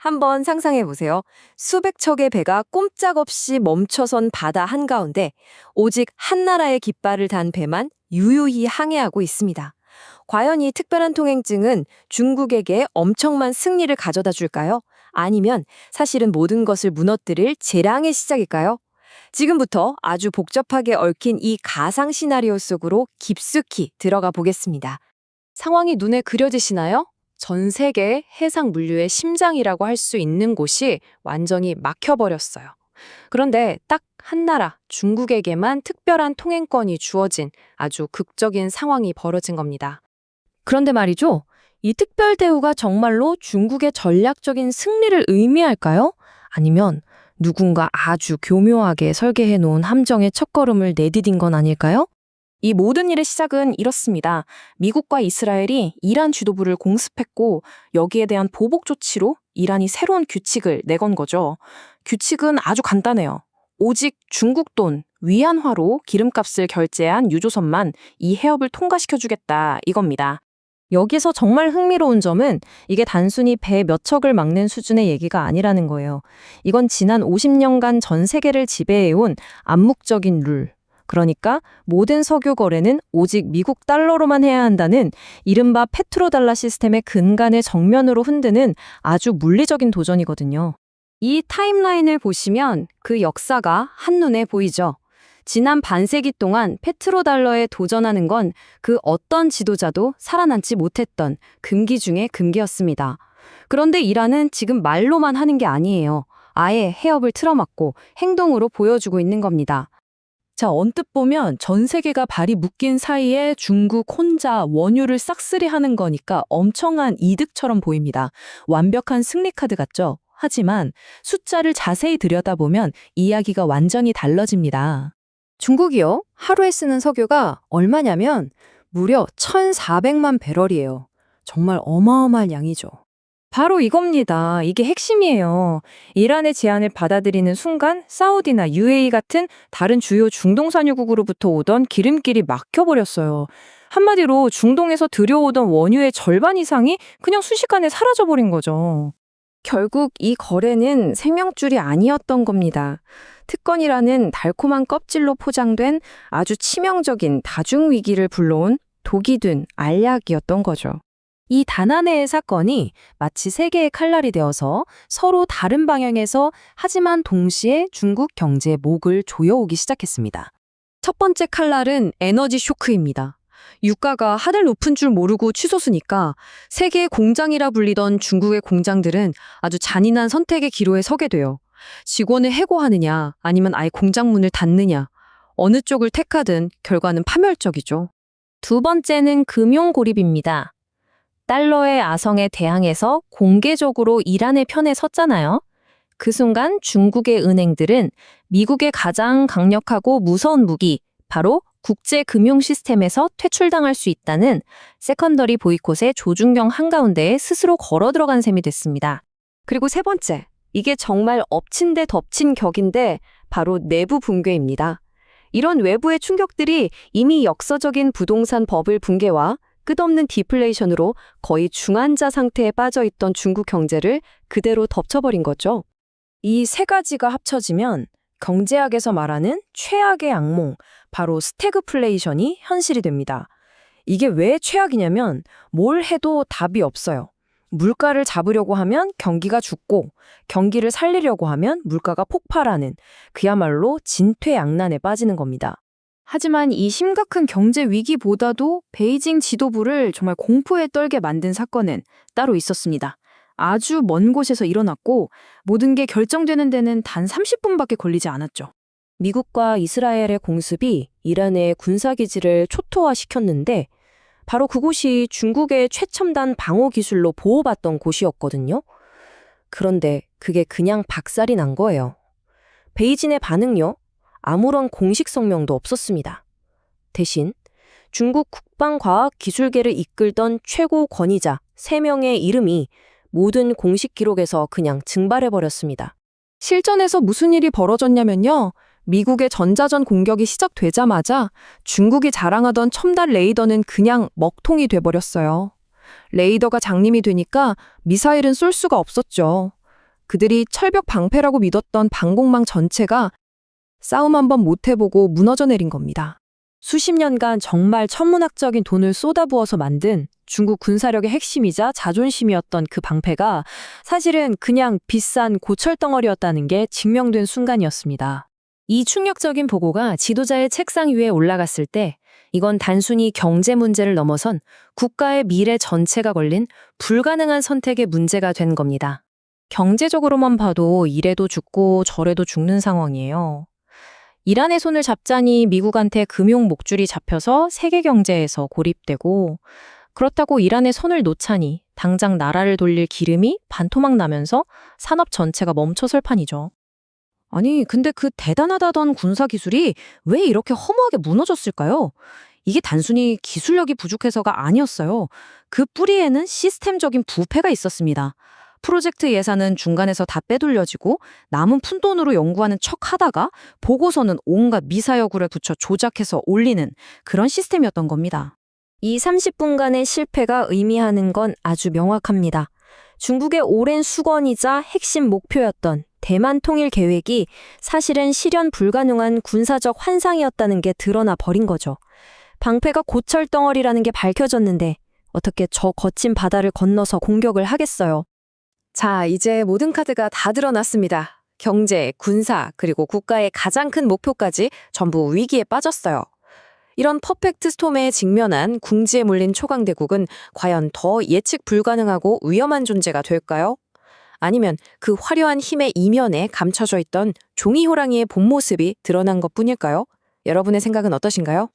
한번 상상해 보세요. 수백 척의 배가 꼼짝없이 멈춰선 바다 한가운데 오직 한 나라의 깃발을 단 배만 유유히 항해하고 있습니다. 과연 이 특별한 통행증은 중국에게 엄청난 승리를 가져다 줄까요? 아니면 사실은 모든 것을 무너뜨릴 재앙의 시작일까요? 지금부터 아주 복잡하게 얽힌 이 가상 시나리오 속으로 깊숙이 들어가 보겠습니다. 상황이 눈에 그려지시나요? 전 세계 해상 물류의 심장이라고 할 수 있는 곳이 완전히 막혀버렸어요. 그런데 딱 한 나라, 중국에게만 특별한 통행권이 주어진 아주 극적인 상황이 벌어진 겁니다. 그런데 말이죠. 이 특별 대우가 정말로 중국의 전략적인 승리를 의미할까요? 아니면 누군가 아주 교묘하게 설계해 놓은 함정의 첫걸음을 내디딘 건 아닐까요? 이 모든 일의 시작은 이렇습니다. 미국과 이스라엘이 이란 지도부를 공습했고 여기에 대한 보복 조치로 이란이 새로운 규칙을 내건 거죠. 규칙은 아주 간단해요. 오직 중국 돈, 위안화로 기름값을 결제한 유조선만 이 해협을 통과시켜주겠다 이겁니다. 여기서 정말 흥미로운 점은 이게 단순히 배 몇 척을 막는 수준의 얘기가 아니라는 거예요. 이건 지난 50년간 전 세계를 지배해온 암묵적인 룰. 그러니까 모든 석유 거래는 오직 미국 달러로만 해야 한다는 이른바 페트로달러 시스템의 근간을 정면으로 흔드는 아주 물리적인 도전이거든요. 이 타임라인을 보시면 그 역사가 한눈에 보이죠. 지난 반세기 동안 페트로달러에 도전하는 건 그 어떤 지도자도 살아남지 못했던 금기 중의 금기였습니다. 그런데 이란은 지금 말로만 하는 게 아니에요. 아예 해협을 틀어막고 행동으로 보여주고 있는 겁니다. 자, 언뜻 보면 전 세계가 발이 묶인 사이에 중국 혼자 원유를 싹쓸이하는 거니까 엄청난 이득처럼 보입니다. 완벽한 승리 카드 같죠? 하지만 숫자를 자세히 들여다보면 이야기가 완전히 달라집니다. 중국이요? 하루에 쓰는 석유가 얼마냐면 무려 1,400만 배럴이에요. 정말 어마어마한 양이죠. 바로 이겁니다. 이게 핵심이에요. 이란의 제안을 받아들이는 순간 사우디나 UAE 같은 다른 주요 중동 산유국으로부터 오던 기름길이 막혀버렸어요. 한마디로 중동에서 들여오던 원유의 절반 이상이 그냥 순식간에 사라져버린 거죠. 결국 이 거래는 생명줄이 아니었던 겁니다. 특권이라는 달콤한 껍질로 포장된 아주 치명적인 다중위기를 불러온 독이 든 알약이었던 거죠. 이 단 하나의 사건이 마치 세 개의 칼날이 되어서 서로 다른 방향에서 하지만 동시에 중국 경제의 목을 조여오기 시작했습니다. 첫 번째 칼날은 에너지 쇼크입니다. 유가가 하늘 높은 줄 모르고 치솟으니까 세계의 공장이라 불리던 중국의 공장들은 아주 잔인한 선택의 기로에 서게 돼요. 직원을 해고하느냐 아니면 아예 공장 문을 닫느냐. 어느 쪽을 택하든 결과는 파멸적이죠. 두 번째는 금융 고립입니다. 달러의 아성에 대항해서 공개적으로 이란의 편에 섰잖아요. 그 순간 중국의 은행들은 미국의 가장 강력하고 무서운 무기, 바로 국제 금융 시스템에서 퇴출당할 수 있다는 세컨더리 보이콧의 조중경 한가운데에 스스로 걸어 들어간 셈이 됐습니다. 그리고 세 번째, 이게 정말 엎친 데 덮친 격인데 바로 내부 붕괴입니다. 이런 외부의 충격들이 이미 역사적인 부동산 버블 붕괴와 끝없는 디플레이션으로 거의 중환자 상태에 빠져있던 중국 경제를 그대로 덮쳐버린 거죠. 이 세 가지가 합쳐지면 경제학에서 말하는 최악의 악몽, 바로 스태그플레이션이 현실이 됩니다. 이게 왜 최악이냐면 뭘 해도 답이 없어요. 물가를 잡으려고 하면 경기가 죽고 경기를 살리려고 하면 물가가 폭발하는 그야말로 진퇴양난에 빠지는 겁니다. 하지만 이 심각한 경제 위기보다도 베이징 지도부를 정말 공포에 떨게 만든 사건은 따로 있었습니다. 아주 먼 곳에서 일어났고 모든 게 결정되는 데는 단 30분밖에 걸리지 않았죠. 미국과 이스라엘의 공습이 이란의 군사기지를 초토화시켰는데 바로 그곳이 중국의 최첨단 방어 기술로 보호받던 곳이었거든요. 그런데 그게 그냥 박살이 난 거예요. 베이징의 반응요? 아무런 공식 성명도 없었습니다. 대신 중국 국방과학기술계를 이끌던 최고 권위자 3명의 이름이 모든 공식 기록에서 그냥 증발해버렸습니다. 실전에서 무슨 일이 벌어졌냐면요. 미국의 전자전 공격이 시작되자마자 중국이 자랑하던 첨단 레이더는 그냥 먹통이 돼버렸어요. 레이더가 장님이 되니까 미사일은 쏠 수가 없었죠. 그들이 철벽 방패라고 믿었던 방공망 전체가 싸움 한번 못 해보고 무너져 내린 겁니다. 수십 년간 정말 천문학적인 돈을 쏟아부어서 만든 중국 군사력의 핵심이자 자존심이었던 그 방패가 사실은 그냥 비싼 고철덩어리였다는 게 증명된 순간이었습니다. 이 충격적인 보고가 지도자의 책상 위에 올라갔을 때 이건 단순히 경제 문제를 넘어선 국가의 미래 전체가 걸린 불가능한 선택의 문제가 된 겁니다. 경제적으로만 봐도 이래도 죽고 저래도 죽는 상황이에요. 이란의 손을 잡자니 미국한테 금융 목줄이 잡혀서 세계 경제에서 고립되고, 그렇다고 이란의 손을 놓자니 당장 나라를 돌릴 기름이 반토막 나면서 산업 전체가 멈춰설 판이죠. 아니, 근데 그 대단하다던 군사 기술이 왜 이렇게 허무하게 무너졌을까요? 이게 단순히 기술력이 부족해서가 아니었어요. 그 뿌리에는 시스템적인 부패가 있었습니다. 프로젝트 예산은 중간에서 다 빼돌려지고 남은 푼돈으로 연구하는 척 하다가 보고서는 온갖 미사여구를 붙여 조작해서 올리는 그런 시스템이었던 겁니다. 이 30분간의 실패가 의미하는 건 아주 명확합니다. 중국의 오랜 수건이자 핵심 목표였던 대만 통일 계획이 사실은 실현 불가능한 군사적 환상이었다는 게 드러나 버린 거죠. 방패가 고철덩어리라는 게 밝혀졌는데 어떻게 저 거친 바다를 건너서 공격을 하겠어요? 자, 이제 모든 카드가 다 드러났습니다. 경제, 군사, 그리고 국가의 가장 큰 목표까지 전부 위기에 빠졌어요. 이런 퍼펙트 스톰에 직면한 궁지에 몰린 초강대국은 과연 더 예측 불가능하고 위험한 존재가 될까요? 아니면 그 화려한 힘의 이면에 감춰져 있던 종이 호랑이의 본 모습이 드러난 것뿐일까요? 여러분의 생각은 어떠신가요?